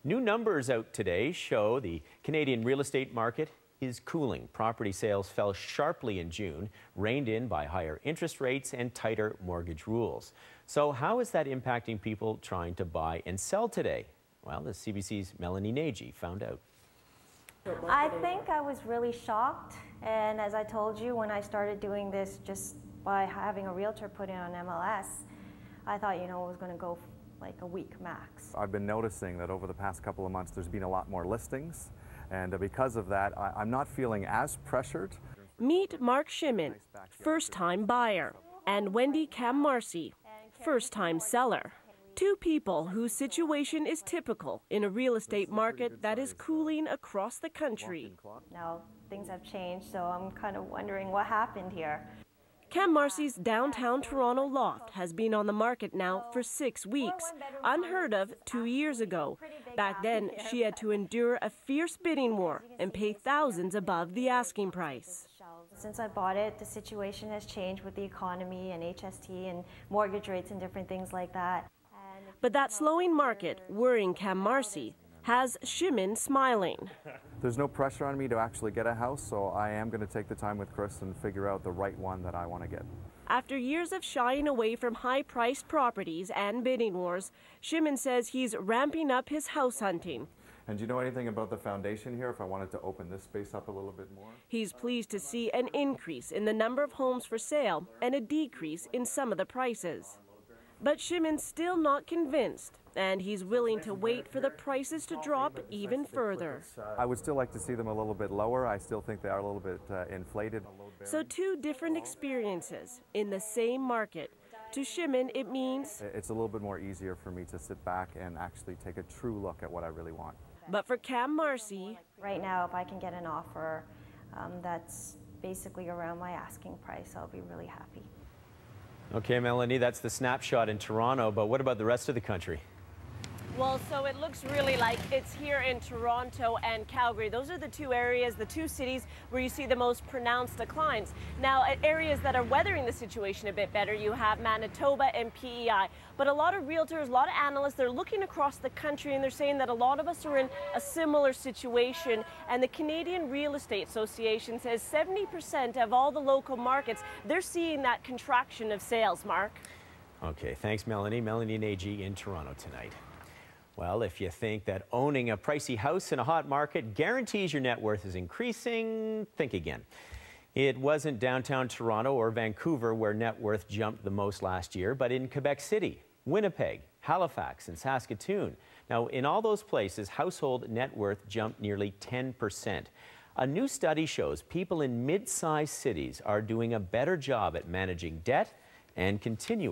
New numbers out today show the Canadian real estate market is cooling. Property sales fell sharply in June, reined in by higher interest rates and tighter mortgage rules. So how is that impacting people trying to buy and sell today? Well, the CBC's Melanie Nagy found out. I think I was really shocked, and as I told you, when I started doing this just by having a realtor put in on MLS, I thought, it was going to go like a week max. I've been noticing that over the past couple of months there's been a lot more listings, and because of that I'm not feeling as pressured. Meet Mark Shimmin, first-time buyer, and Wendy Cam-Marcy, first-time seller. Two people whose situation is typical in a real estate market that is cooling across the country. Now things have changed, so I'm kind of wondering what happened here. Cam-Marcy's downtown Toronto loft has been on the market now for 6 weeks, unheard of 2 years ago. Back then, she had to endure a fierce bidding war and pay thousands above the asking price. Since I bought it, the situation has changed with the economy and HST and mortgage rates and different things like that. But that slowing market, worrying Cam-Marcy, has Shimmin smiling. There's no pressure on me to actually get a house, so I am going to take the time with Chris and figure out the right one that I want to get. After years of shying away from high-priced properties and bidding wars, Shimmin says he's ramping up his house hunting. And do you know anything about the foundation here, if I wanted to open this space up a little bit more? He's pleased to see an increase in the number of homes for sale and a decrease in some of the prices. But Shimmin's still not convinced, and he's willing to wait for the prices to drop even further. I would still like to see them a little bit lower. I still think they are a little bit inflated. So two different experiences in the same market. To Shimmin, it means it's a little bit more easier for me to sit back and actually take a true look at what I really want. But for Cam-Marcy, right now, if I can get an offer that's basically around my asking price, I'll be really happy. Okay, Melanie, that's the snapshot in Toronto, but what about the rest of the country? Well, so it looks really like it's here in Toronto and Calgary. Those are the two areas, the two cities where you see the most pronounced declines. Now, at areas that are weathering the situation a bit better, you have Manitoba and PEI. But a lot of realtors, a lot of analysts, they're looking across the country and they're saying that a lot of us are in a similar situation. And the Canadian Real Estate Association says 70% of all the local markets, they're seeing that contraction of sales, Mark. Okay, thanks, Melanie. Melanie Nagy in Toronto tonight. Well, if you think that owning a pricey house in a hot market guarantees your net worth is increasing, think again. It wasn't downtown Toronto or Vancouver where net worth jumped the most last year, but in Quebec City, Winnipeg, Halifax, and Saskatoon. Now, in all those places, household net worth jumped nearly 10%. A new study shows people in mid-sized cities are doing a better job at managing debt and continuing